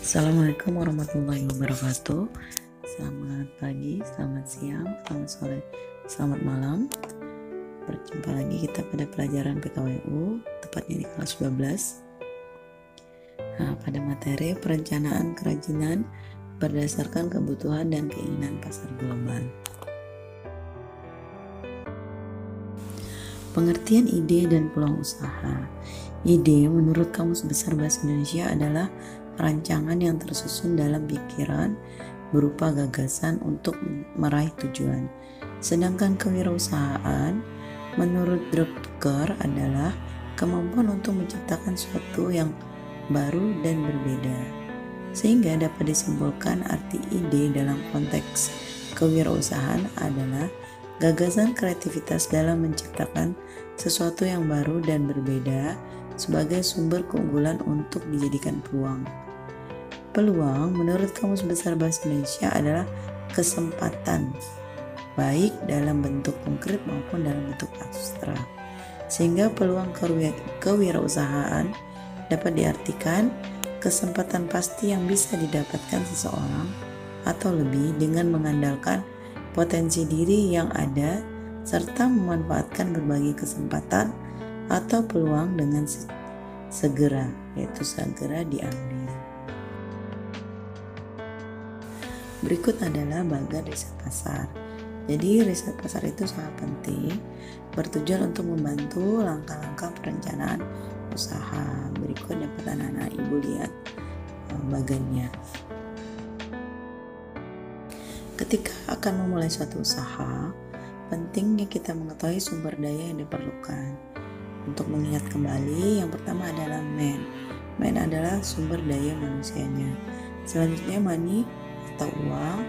Assalamualaikum warahmatullahi wabarakatuh. Selamat pagi, selamat siang, selamat sore, selamat malam. Berjumpa lagi kita pada pelajaran PKWU, tepatnya di kelas 12. Pada materi perencanaan kerajinan berdasarkan kebutuhan dan keinginan pasar global. Pengertian ide dan peluang usaha. Ide menurut Kamus Besar Bahasa Indonesia adalah rancangan yang tersusun dalam pikiran berupa gagasan untuk meraih tujuan. Sedangkan kewirausahaan menurut Drucker adalah kemampuan untuk menciptakan sesuatu yang baru dan berbeda. Sehingga dapat disimpulkan arti ide dalam konteks kewirausahaan adalah gagasan kreativitas dalam menciptakan sesuatu yang baru dan berbeda sebagai sumber keunggulan untuk dijadikan peluang. Peluang menurut Kamus Besar Bahasa Indonesia adalah kesempatan, baik dalam bentuk konkret maupun dalam bentuk abstrak. Sehingga peluang kewirausahaan dapat diartikan kesempatan pasti yang bisa didapatkan seseorang atau lebih dengan mengandalkan potensi diri yang ada serta memanfaatkan berbagai kesempatan atau peluang dengan segera diambil. Berikut adalah bagian riset pasar. Jadi riset pasar itu sangat penting, bertujuan untuk membantu langkah-langkah perencanaan usaha. Berikut dapat anak-anak ibu lihat bagannya. Ketika akan memulai suatu usaha, pentingnya kita mengetahui sumber daya yang diperlukan. Untuk mengingat kembali, yang pertama adalah man. Man adalah sumber daya manusianya. Selanjutnya money atau uang,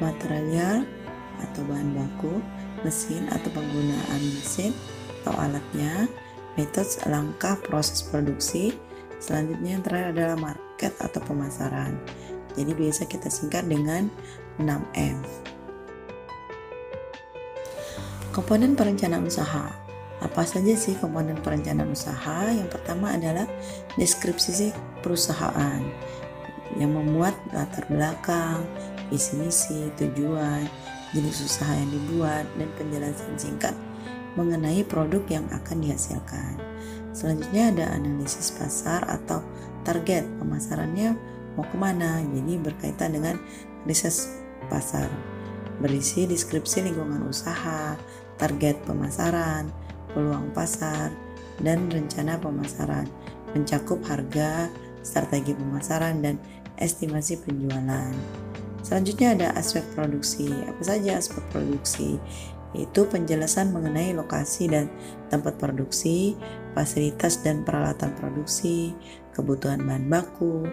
material atau bahan baku, mesin atau penggunaan mesin atau alatnya, metode langkah proses produksi. Selanjutnya yang terakhir adalah market atau pemasaran. Jadi biasa kita singkat dengan 6M. Komponen perencanaan usaha. Apa saja sih komponen perencanaan usaha? Yang pertama adalah deskripsi perusahaan yang memuat latar belakang, visi misi, tujuan, jenis usaha yang dibuat, dan penjelasan singkat mengenai produk yang akan dihasilkan. Selanjutnya ada analisis pasar atau target pemasarannya mau kemana, jadi berkaitan dengan riset pasar. Berisi deskripsi lingkungan usaha, target pemasaran, peluang pasar, dan rencana pemasaran, mencakup harga, strategi pemasaran, dan estimasi penjualan. Selanjutnya ada aspek produksi. Apa saja aspek produksi? Yaitu penjelasan mengenai lokasi dan tempat produksi, fasilitas dan peralatan produksi, kebutuhan bahan baku,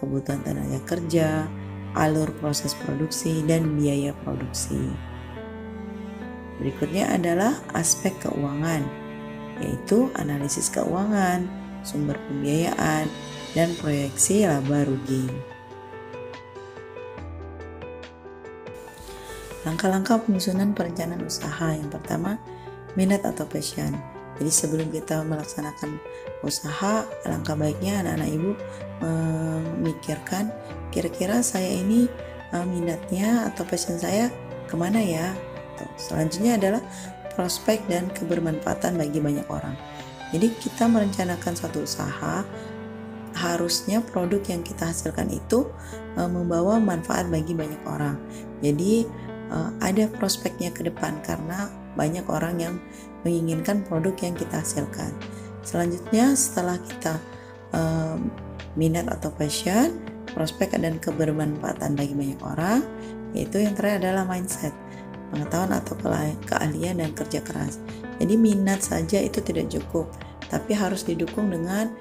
kebutuhan tenaga kerja, alur proses produksi, dan biaya produksi. Berikutnya adalah aspek keuangan, yaitu analisis keuangan, sumber pembiayaan, dan proyeksi laba rugi. Langkah-langkah penyusunan perencanaan usaha. Yang pertama, minat atau passion. Jadi sebelum kita melaksanakan usaha, alangkah baiknya anak-anak ibu memikirkan kira-kira saya ini minatnya atau passion saya kemana ya. Selanjutnya adalah prospek dan kebermanfaatan bagi banyak orang. Jadi kita merencanakan suatu usaha, harusnya produk yang kita hasilkan itu membawa manfaat bagi banyak orang. Jadi ada prospeknya ke depan karena banyak orang yang menginginkan produk yang kita hasilkan. Selanjutnya setelah kita minat atau passion, prospek dan kebermanfaatan bagi banyak orang, yaitu yang terakhir adalah mindset, pengetahuan atau keahlian dan kerja keras. Jadi minat saja itu tidak cukup, tapi harus didukung dengan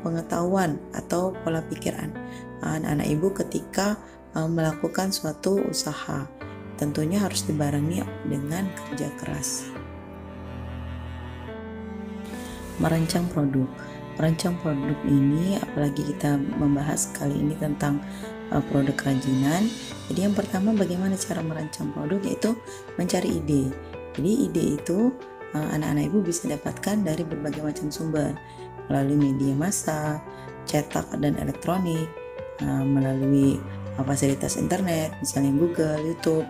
pengetahuan atau pola pikiran anak-anak ibu ketika melakukan suatu usaha. Tentunya harus dibarengi dengan kerja keras. Merancang produk. Merancang produk ini, apalagi kita membahas kali ini tentang produk kerajinan. Jadi yang pertama, bagaimana cara merancang produk, yaitu mencari ide. Jadi ide itu anak-anak ibu bisa dapatkan dari berbagai macam sumber, melalui media massa, cetak dan elektronik, melalui fasilitas internet, misalnya Google, YouTube,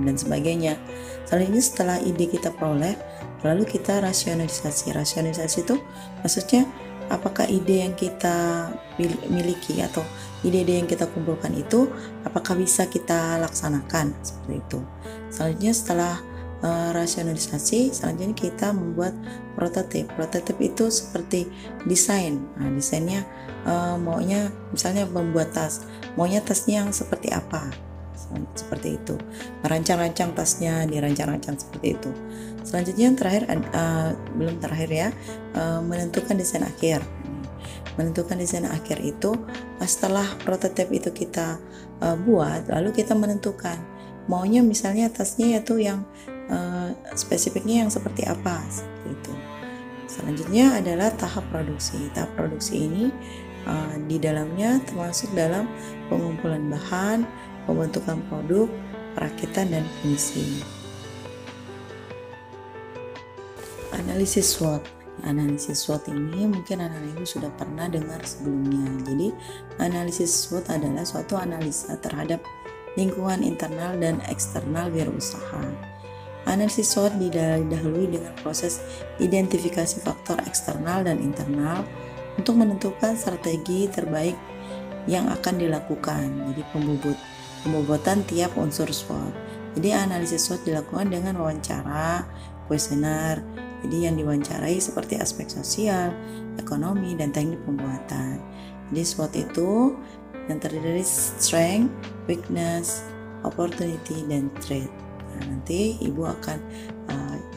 dan sebagainya. Selanjutnya setelah ide kita peroleh, lalu kita rasionalisasi. Rasionalisasi itu maksudnya apakah ide yang kita miliki atau ide-ide yang kita kumpulkan itu apakah bisa kita laksanakan, seperti itu. Selanjutnya setelah rasionalisasi, selanjutnya kita membuat prototip. Prototip itu seperti desain. Desainnya maunya misalnya membuat tas, maunya tasnya yang seperti apa, seperti itu. Merancang-rancang tasnya, dirancang-rancang seperti itu. Selanjutnya yang terakhir, belum terakhir ya, menentukan desain akhir. Menentukan desain akhir itu setelah prototip itu kita buat, lalu kita menentukan maunya misalnya tasnya yaitu yang spesifiknya yang seperti apa, seperti itu. Selanjutnya adalah tahap produksi. Tahap produksi ini di dalamnya termasuk dalam pengumpulan bahan, pembentukan produk, perakitan, dan finishing. Analisis SWOT. Analisis SWOT ini mungkin anak-anak ibu sudah pernah dengar sebelumnya. Jadi analisis SWOT adalah suatu analisa terhadap lingkungan internal dan eksternal wirausaha. Analisis SWOT didahului dengan proses identifikasi faktor eksternal dan internal untuk menentukan strategi terbaik yang akan dilakukan. Jadi pembobotan tiap unsur SWOT. Jadi analisis SWOT dilakukan dengan wawancara, kuesioner. Jadi yang diwawancarai seperti aspek sosial, ekonomi, dan teknik pembuatan. Jadi SWOT itu yang terdiri dari strength, weakness, opportunity, dan threat. Nanti ibu akan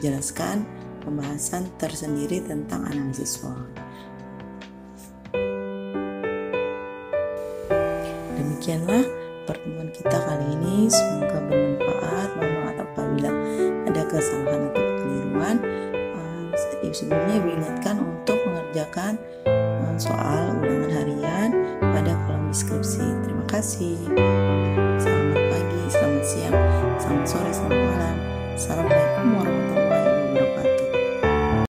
jelaskan pembahasan tersendiri tentang analisis SWOT. Demikianlah pertemuan kita kali ini, semoga bermanfaat. Mohon maaf apabila ada kesalahan atau kekeliruan. Sebelumnya ibu ingatkan untuk mengerjakan soal ulangan harian pada kolom deskripsi. Terima kasih.